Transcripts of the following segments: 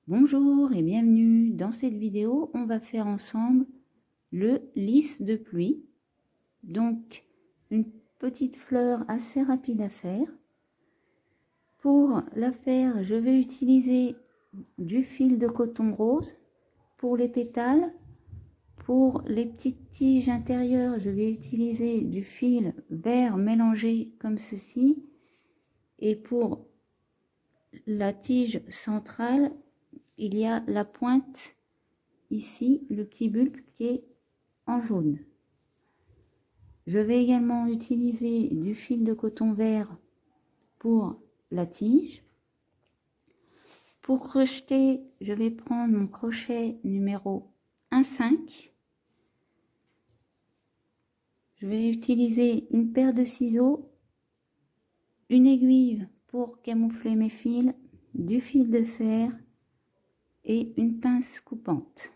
Bonjour et bienvenue. Dans cette vidéo, on va faire ensemble le lys de pluie. Donc, une petite fleur assez rapide à faire. Pour la faire, je vais utiliser du fil de coton rose pour les pétales. Pour les petites tiges intérieures, je vais utiliser du fil vert mélangé comme ceci. Et pour la tige centrale, il y a la pointe ici, le petit bulbe qui est en jaune. Je vais également utiliser du fil de coton vert pour la tige. Pour crocheter, je vais prendre mon crochet numéro 1,5. Je vais utiliser une paire de ciseaux, une aiguille pour camoufler mes fils, du fil de fer et une pince coupante.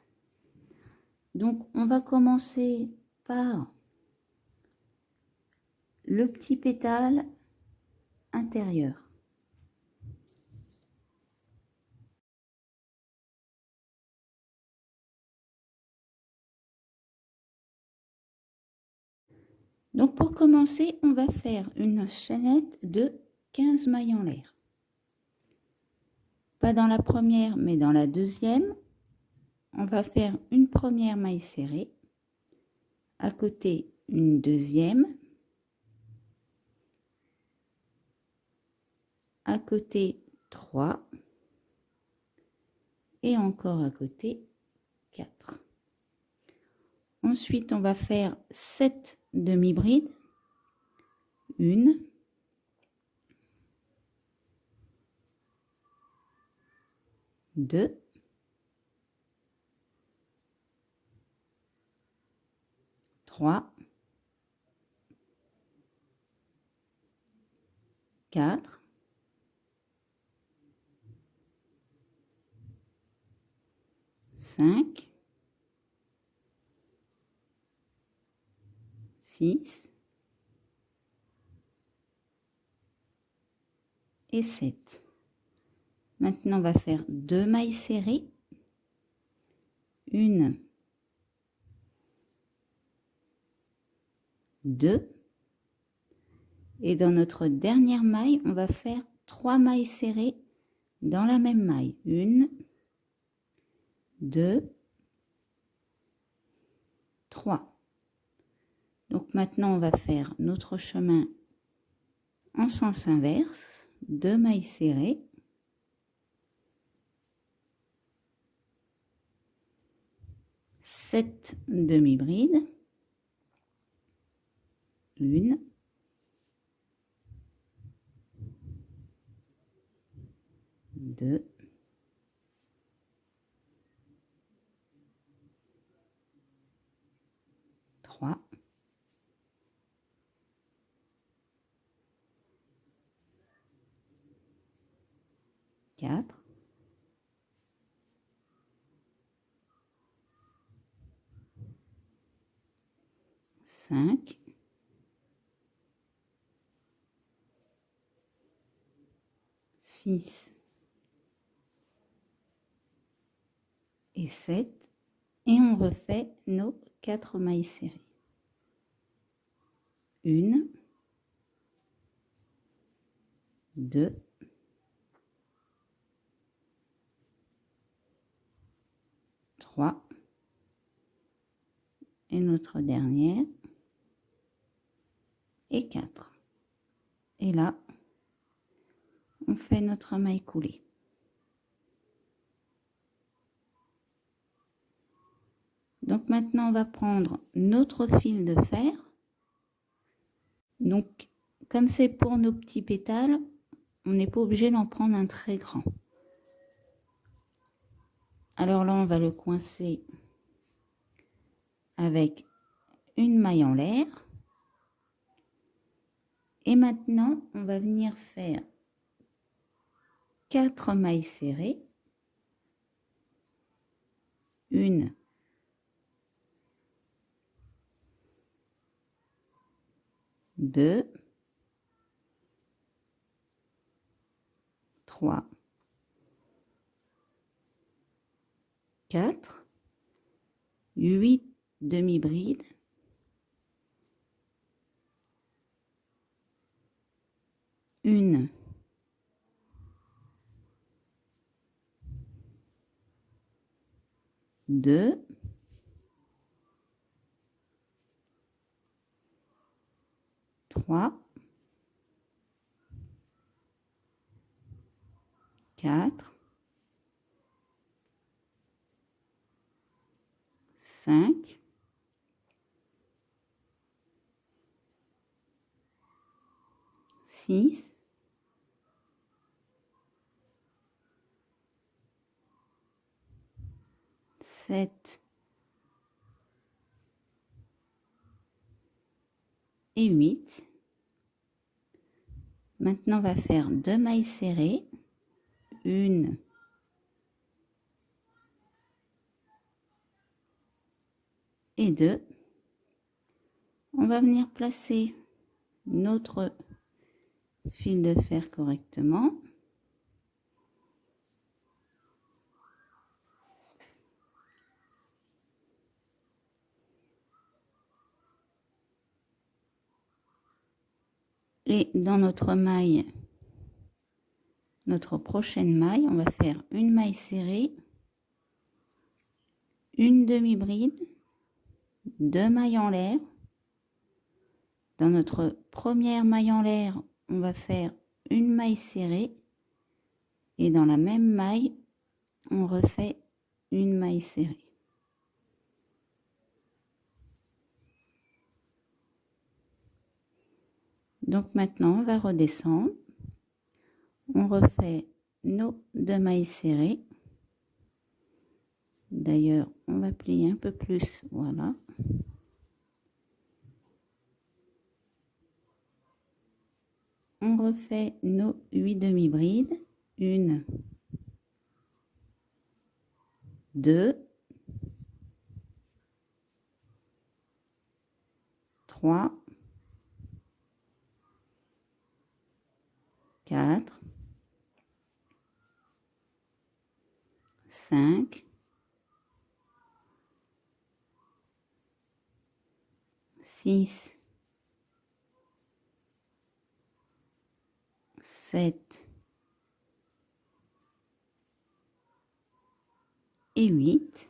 Donc on va commencer par le petit pétale intérieur. Donc pour commencer, on va faire une chaînette de 15 mailles en l'air. Pas dans la première, mais dans la deuxième. On va faire une première maille serrée, à côté une deuxième, à côté 3 et encore à côté 4. Ensuite, on va faire 7 demi-brides. 1, 2, 3, 4, 5, 6 et 7. Maintenant, on va faire 2 mailles serrées. 1, 2. Et dans notre dernière maille, on va faire 3 mailles serrées dans la même maille. 1, 2, 3. Donc maintenant, on va faire notre chemin en sens inverse. 2 mailles serrées. 7 demi-brides. 1, 2, 3, 4, 5, 6 et 7. Et on refait nos 4 mailles serrées. 1, 2, 3 et notre dernière et 4. Et là, on fait notre maille coulée. Donc maintenant, on va prendre notre fil de fer. Donc, comme c'est pour nos petits pétales, on n'est pas obligé d'en prendre un très grand. Alors là, on va le coincer avec une maille en l'air. Et maintenant, on va venir faire 4 mailles serrées. 1, 2, 3, 4, 8 demi-brides, 1, 2, 3, 4, 5, 6, 7 et 8. Maintenant, on va faire 2 mailles serrées, 1 et 2. On va venir placer notre fil de fer correctement. Et dans notre maille, notre prochaine maille, on va faire une maille serrée, une demi-bride, 2 mailles en l'air. Dans notre première maille en l'air, on va faire une maille serrée et dans la même maille, on refait une maille serrée. Donc maintenant, on va redescendre. On refait nos 2 mailles serrées. D'ailleurs, on va plier un peu plus, voilà. On refait nos 8 demi-brides. 1, 2, 3, 4, 5, 6, 7 et 8.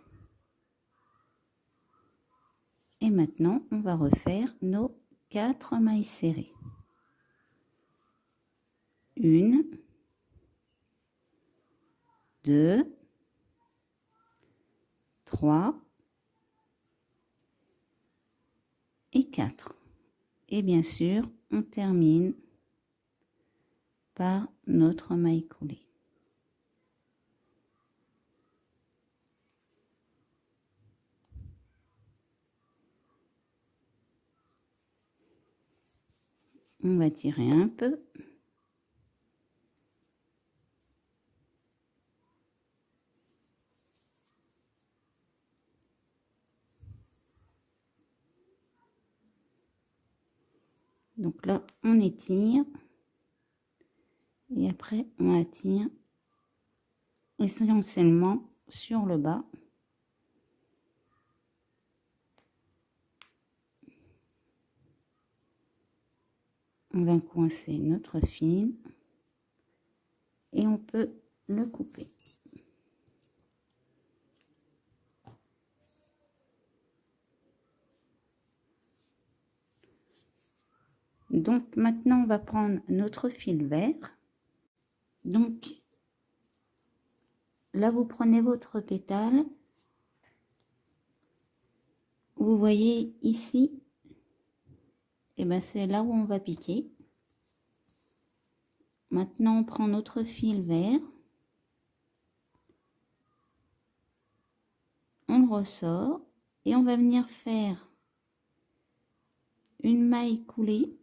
Et maintenant, on va refaire nos 4 mailles serrées. 1, 2, 3 et 4. Et bien sûr, on termine par notre maille coulée. On va tirer un peu. Donc là, on étire. Et après, on attire essentiellement sur le bas. On va coincer notre fil et on peut le couper. Donc maintenant, on va prendre notre fil vert. Donc là, vous prenez votre pétale. Vous voyez ici, et ben c'est là où on va piquer. Maintenant, on prend notre fil vert. On le ressort et on va venir faire une maille coulée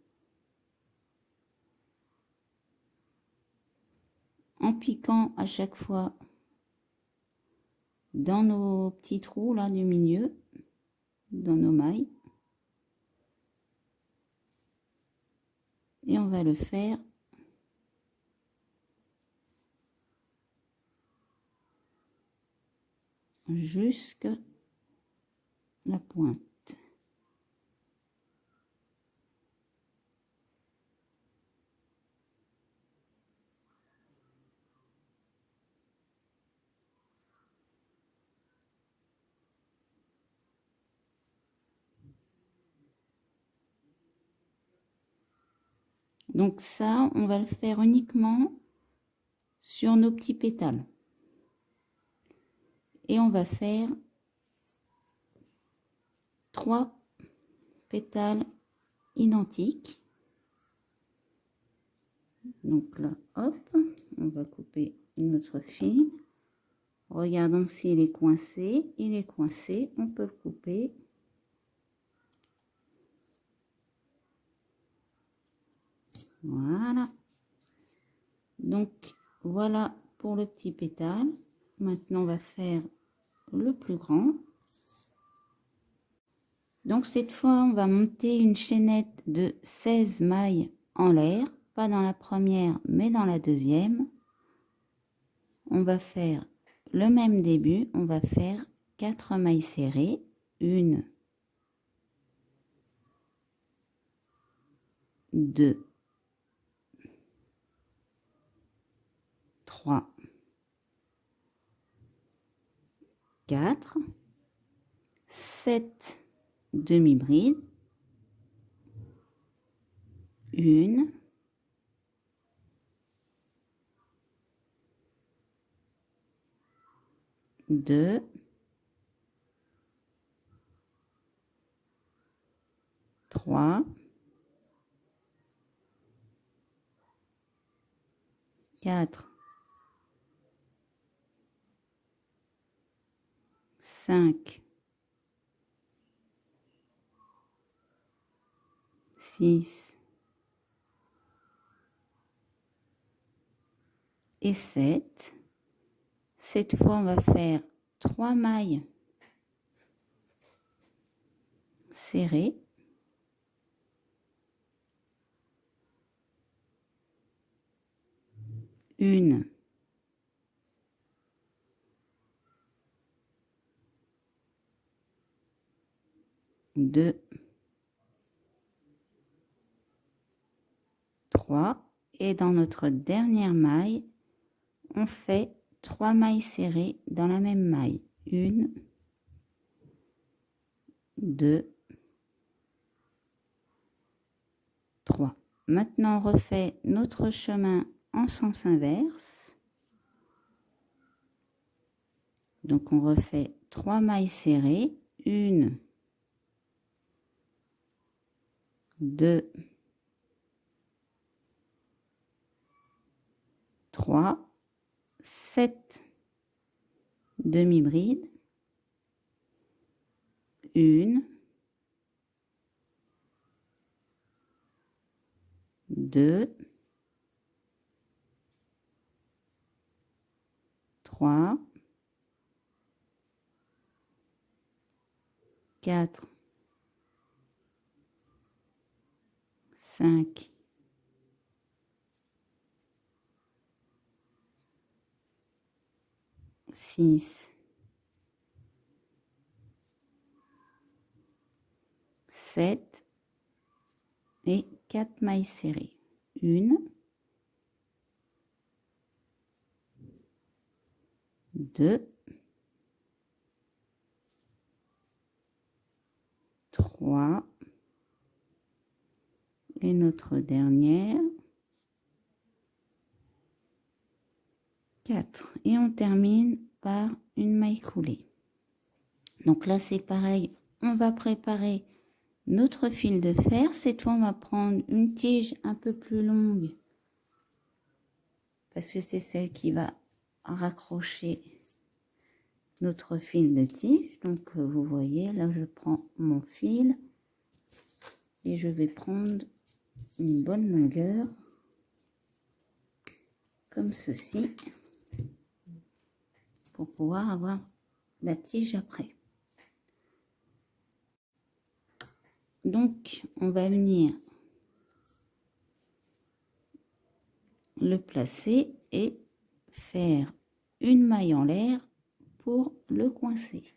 en piquant à chaque fois dans nos petits trous là du milieu, dans nos mailles. Et on va le faire jusqu'à la pointe. Donc ça, on va le faire uniquement sur nos petits pétales. Et on va faire 3 pétales identiques. Donc là, hop, on va couper notre fil. Regardons s'il est coincé. Il est coincé, on peut le couper. Voilà. Donc voilà pour le petit pétale. Maintenant, on va faire le plus grand. Donc cette fois, on va monter une chaînette de 16 mailles en l'air, pas dans la première, mais dans la deuxième. On va faire le même début, on va faire 4 mailles serrées, 1, 2, 3, 4, 7 demi-brides, 1, 2, 3, 4, 5, 6 et 7. Cette fois, on va faire 3 mailles serrées. 1, 2, 3. Et dans notre dernière maille, on fait 3 mailles serrées dans la même maille. 1, 2, 3. Maintenant, on refait notre chemin en sens inverse. Donc, on refait 3 mailles serrées. 1, 2, 3, 7 demi-brides. 1, 2, 3, 4, 5, 6, 7 et 4 mailles serrées. 1, 2, 3 et notre dernière, 4. Et on termine par une maille coulée. Donc là, c'est pareil, on va préparer notre fil de fer. Cette fois, on va prendre une tige un peu plus longue parce que c'est celle qui va raccrocher notre fil de tige. Donc, vous voyez, là, je prends mon fil et je vais prendre une bonne longueur comme ceci pour pouvoir avoir la tige après. Donc, on va venir le placer et faire une maille en l'air pour le coincer.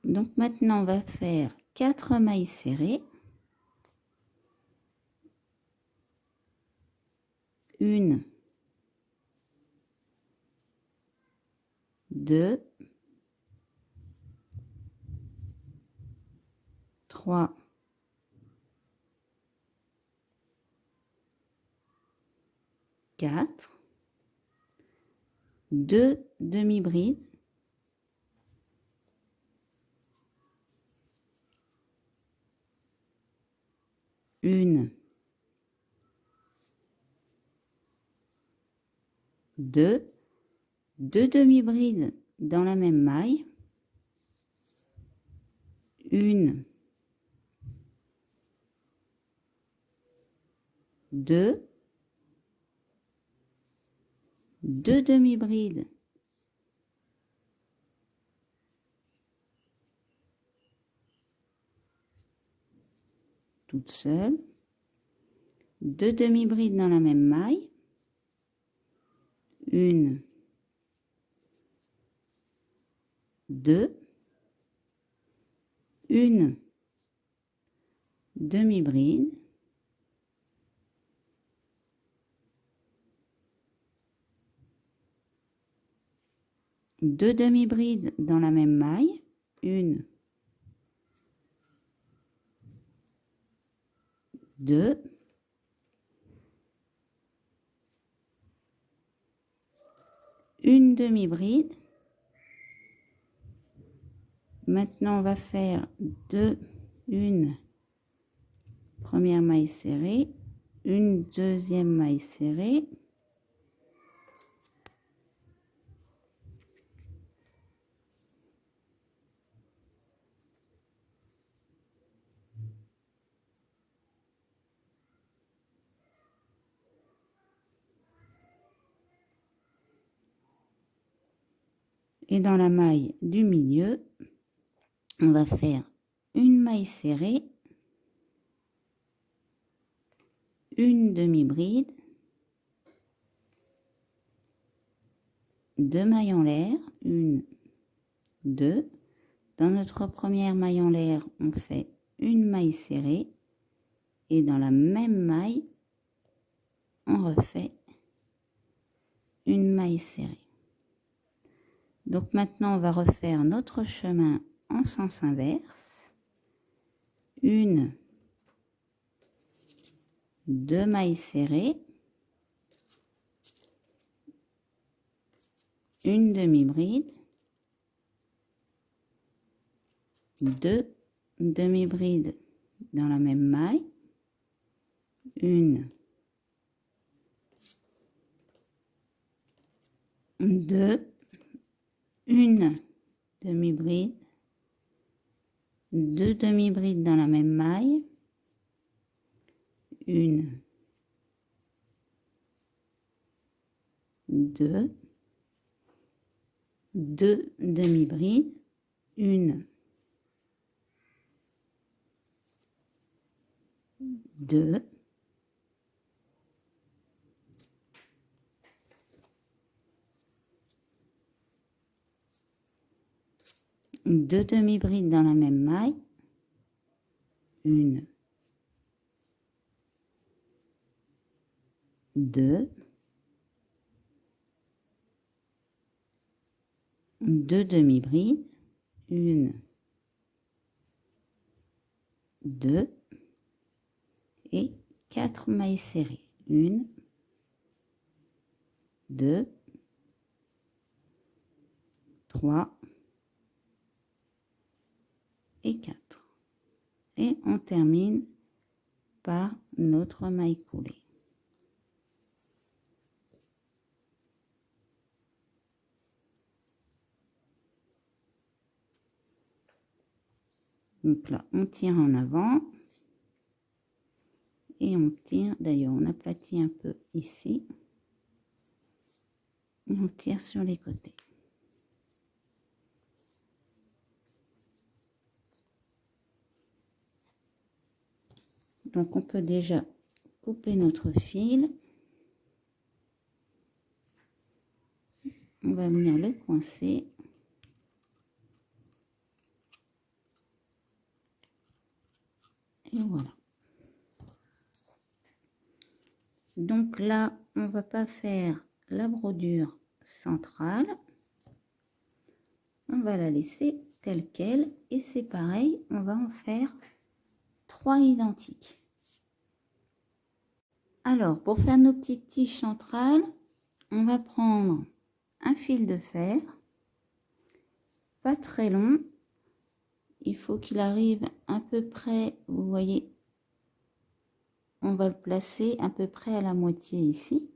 Donc maintenant on va faire 4 mailles serrées. Une, 2, 3, 4, 2 demi-brides, une, 2 demi-brides dans la même maille, une, 2 demi-brides, toute seule, 2 demi-brides dans la même maille, une, 2, une demi-bride, deux demi-brides dans la même maille, une, 2, une demi-bride. Maintenant on va faire une première maille serrée, une deuxième maille serrée, et dans la maille du milieu, on va faire une maille serrée, une demi-bride, 2 mailles en l'air, une, 2. Dans notre première maille en l'air, on fait une maille serrée et dans la même maille, on refait une maille serrée. Donc maintenant, on va refaire notre chemin en sens inverse. Une, 2 mailles serrées, une demi-bride, 2 demi-brides dans la même maille, une, 2, une demi-bride, 2 demi-brides dans la même maille, une, 2, 2 demi-brides, une, 2, deux demi-brides dans la même maille, une, 2, 2 demi-brides, une, 2 et 4 mailles serrées, une, 2, 3 et 4. Et on termine par notre maille coulée. Donc là, on tire en avant et on tire, d'ailleurs on aplatit un peu ici, et on tire sur les côtés. Donc on peut déjà couper notre fil. on va venir le coincer. Et voilà. Donc là, on va pas faire la brodure centrale. On va la laisser telle quelle. Et c'est pareil, on va en faire 3 identiques. Alors, pour faire nos petites tiges centrales, on va prendre un fil de fer, pas très long. Il faut qu'il arrive à peu près, vous voyez, on va le placer à peu près à la moitié ici.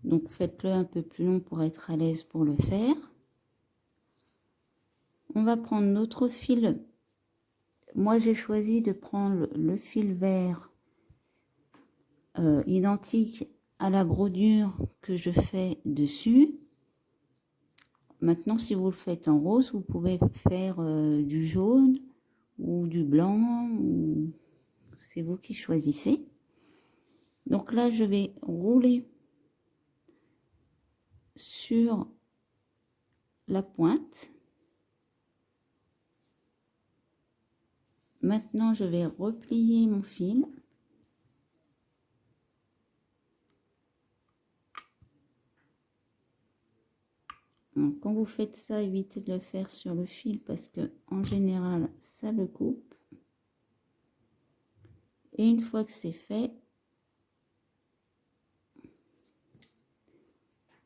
Donc faites-le un peu plus long pour être à l'aise pour le faire. On va prendre notre fil. Moi j'ai choisi de prendre le fil vert identique à la brodure que je fais dessus. Maintenant, si vous le faites en rose, vous pouvez faire du jaune ou du blanc, c'est vous qui choisissez. Donc là, je vais rouler sur la pointe. Maintenant, je vais replier mon fil. Donc, quand vous faites ça, évitez de le faire sur le fil parce que en général, ça le coupe. Et une fois que c'est fait,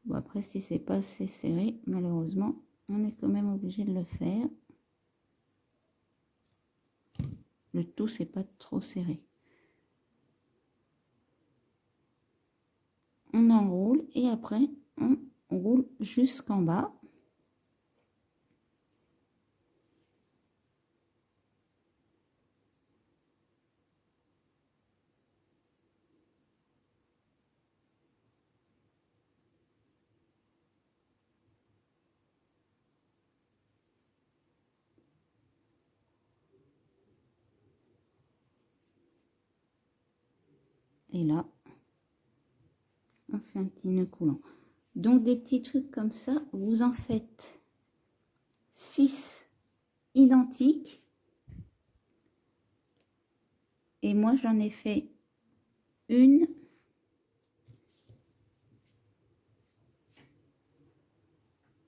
bon après si c'est pas assez serré, malheureusement, on est quand même obligé de le faire. Le tout, c'est pas trop serré. On enroule et après on roule jusqu'en bas. Et là, on fait un petit nœud coulant. Donc des petits trucs comme ça, vous en faites 6 identiques. Et moi, j'en ai fait une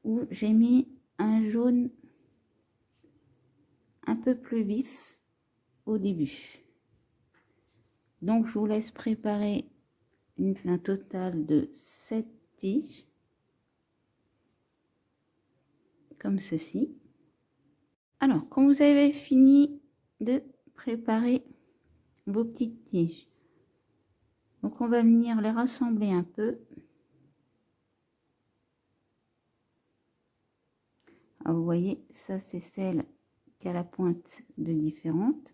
où j'ai mis un jaune un peu plus vif au début. Donc, je vous laisse préparer un total de 7 tiges, comme ceci. Alors, quand vous avez fini de préparer vos petites tiges, donc on va venir les rassembler un peu. Alors, vous voyez, ça c'est celle qui a la pointe de différente.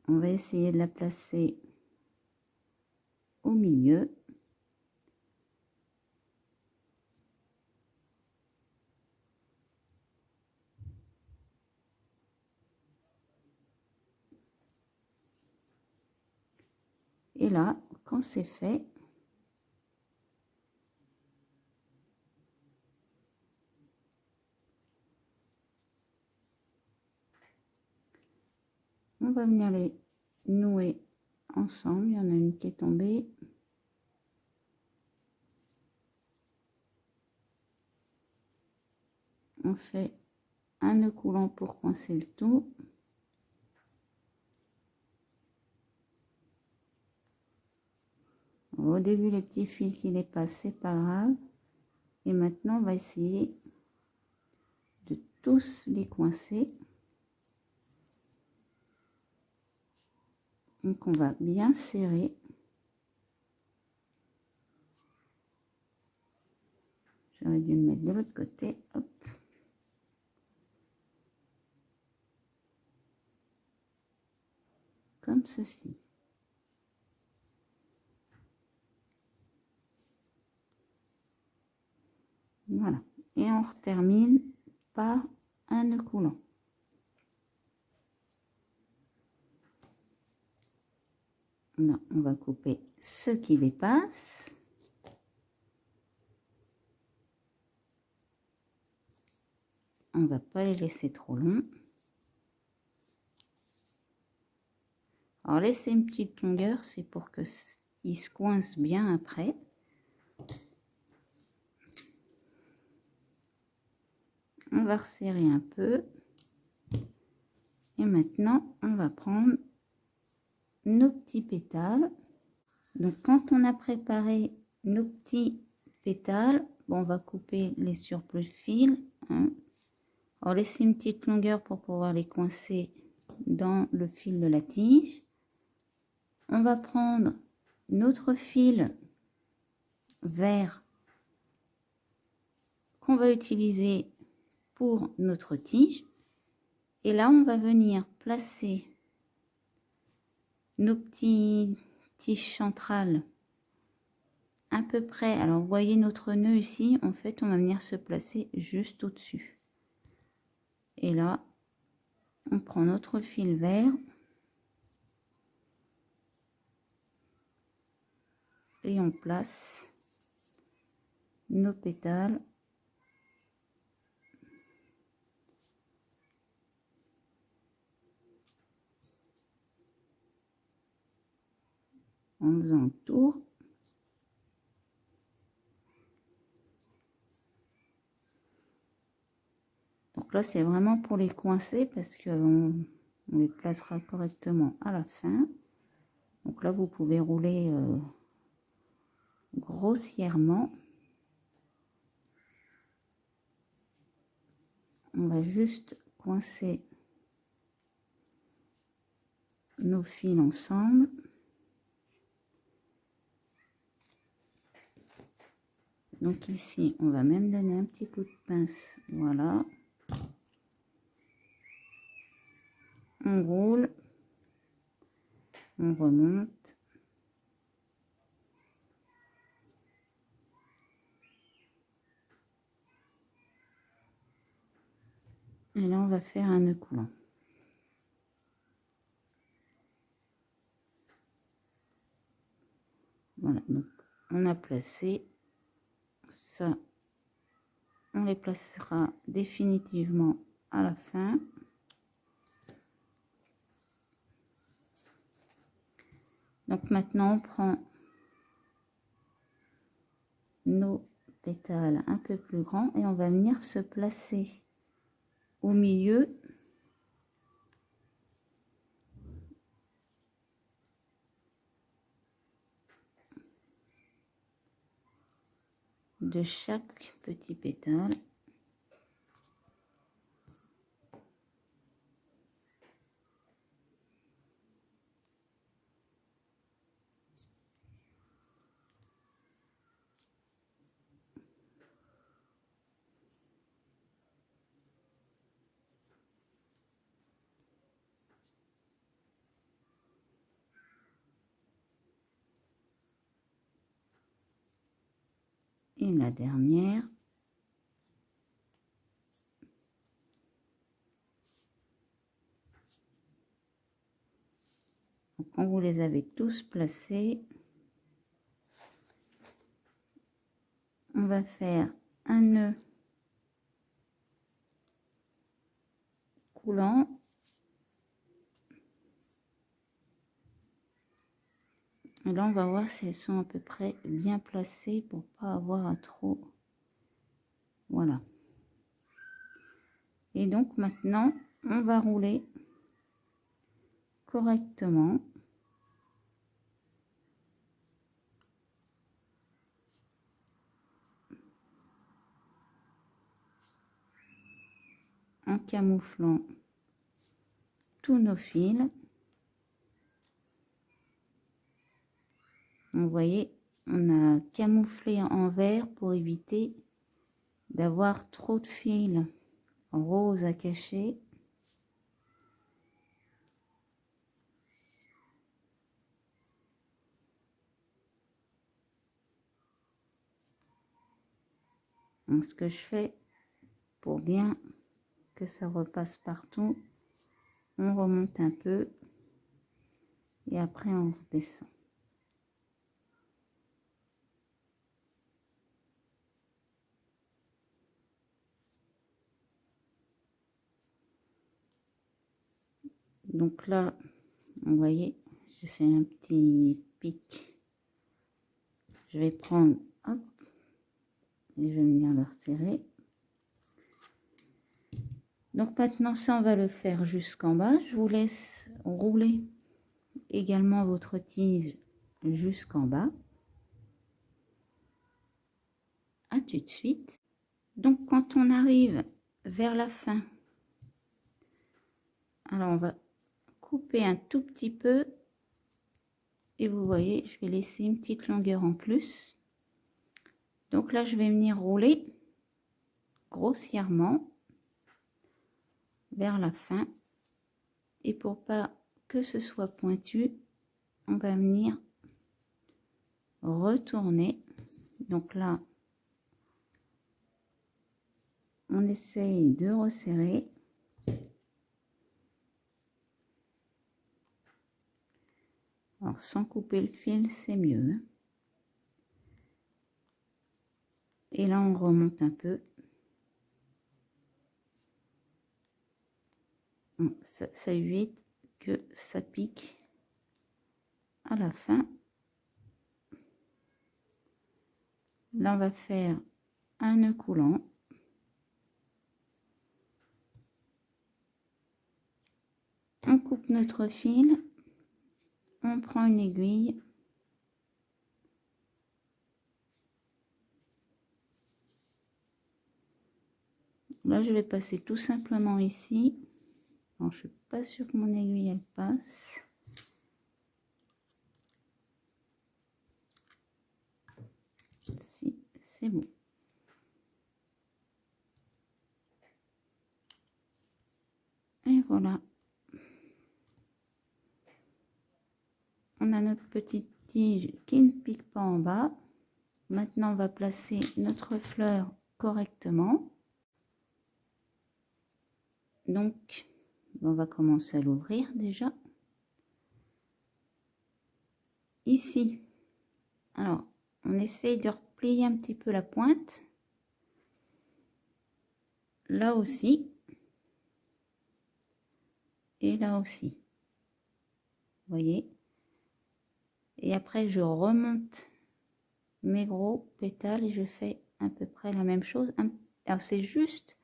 On va essayer de la placer au milieu. Et là, quand c'est fait, on va venir les nouer ensemble. Il y en a une qui est tombée. On fait un nœud coulant pour coincer le tout. Au début, les petits fils qui dépassent, c'est pas grave. Et maintenant, on va essayer de tous les coincer. Donc, on va bien serrer. J'aurais dû le mettre de l'autre côté. Hop. Comme ceci. Voilà. Et on termine par un nœud coulant. Non, on va couper ce qui dépasse. On va pas les laisser trop longs. Alors laisser une petite longueur, c'est pour que il se coince bien après. On va resserrer un peu. Et maintenant, on va prendre nos petits pétales. Donc quand on a préparé nos petits pétales, bon, on va couper les surplus de fil, hein. Alors laisser une petite longueur pour pouvoir les coincer dans le fil de la tige. On va prendre notre fil vert qu'on va utiliser pour notre tige. Et là, on va venir placer nos petits tiges centrales à peu près. Alors, vous voyez notre nœud ici, en fait, on va venir se placer juste au-dessus. Et là, on prend notre fil vert. Et on place nos pétales en faisant le tour. Donc là, c'est vraiment pour les coincer parce qu'on les placera correctement à la fin. Donc là, vous pouvez rouler grossièrement. On va juste coincer nos fils ensemble. Donc ici, on va même donner un petit coup de pince. Voilà. On roule. On remonte. Et là, on va faire un nœud coulant. Voilà, donc on a placé ça. On les placera définitivement à la fin. Donc maintenant, on prend nos pétales un peu plus grands et on va venir se placer au milieu de chaque petit pétale. Et la dernière. Donc, quand vous les avez tous placés, on va faire un nœud coulant. Et là, on va voir si elles sont à peu près bien placées pour pas avoir à trop. Voilà. Et donc maintenant, on va rouler correctement. En camouflant tous nos fils. Vous voyez, on a camouflé en vert pour éviter d'avoir trop de fils roses à cacher. Donc, ce que je fais pour bien que ça repasse partout, on remonte un peu et après on redescend. Donc là, vous voyez, c'est un petit pic. Je vais prendre, hop, et je vais venir le resserrer. Donc maintenant, ça, on va le faire jusqu'en bas. Je vous laisse rouler également votre tige jusqu'en bas. À tout de suite. Donc, quand on arrive vers la fin, alors on va couper un tout petit peu. Et vous voyez, je vais laisser une petite longueur en plus. Donc là, je vais venir rouler grossièrement vers la fin. Et pour pas que ce soit pointu, on va venir retourner. Donc là, on essaye de resserrer. Alors, sans couper le fil, c'est mieux. Et là, on remonte un peu. Ça évite que ça pique à la fin. Là, on va faire un nœud coulant. On coupe notre fil. On prend une aiguille. Là, je vais passer tout simplement ici. Alors, je suis pas sûre que mon aiguille, elle passe. Si, c'est bon. Et voilà. On a notre petite tige qui ne pique pas en bas. Maintenant, on va placer notre fleur correctement. Donc, on va commencer à l'ouvrir déjà. Ici, alors, on essaye de replier un petit peu la pointe. Là aussi. Et là aussi. Vous voyez? Et après, je remonte mes gros pétales et je fais à peu près la même chose. Alors, c'est juste,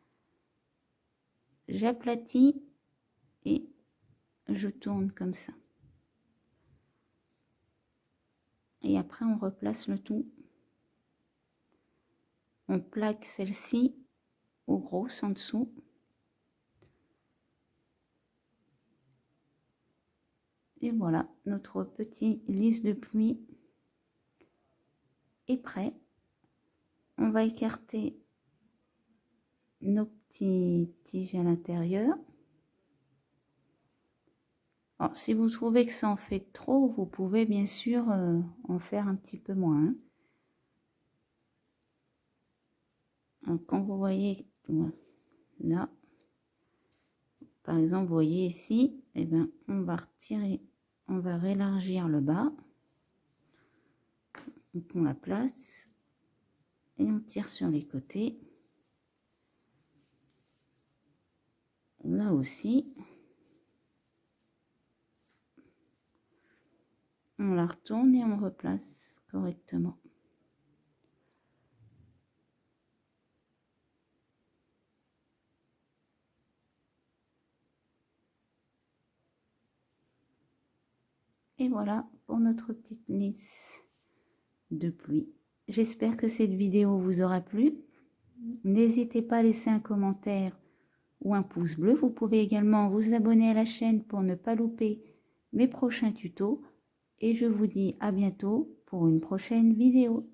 j'aplatis et je tourne comme ça. Et après, on replace le tout. On plaque celle-ci aux grosses en dessous. Et voilà, notre petit lys de pluie est prêt. On va écarter nos petits tiges à l'intérieur. Alors, si vous trouvez que ça en fait trop, vous pouvez bien sûr en faire un petit peu moins. Alors, quand vous voyez là, par exemple, vous voyez ici, eh bien, on va retirer, on va rélargir le bas. Donc, on la place et on tire sur les côtés. Là aussi, on la retourne et on replace correctement. Et voilà pour notre petite lys de pluie. J'espère que cette vidéo vous aura plu. N'hésitez pas à laisser un commentaire ou un pouce bleu. Vous pouvez également vous abonner à la chaîne pour ne pas louper mes prochains tutos. Et je vous dis à bientôt pour une prochaine vidéo.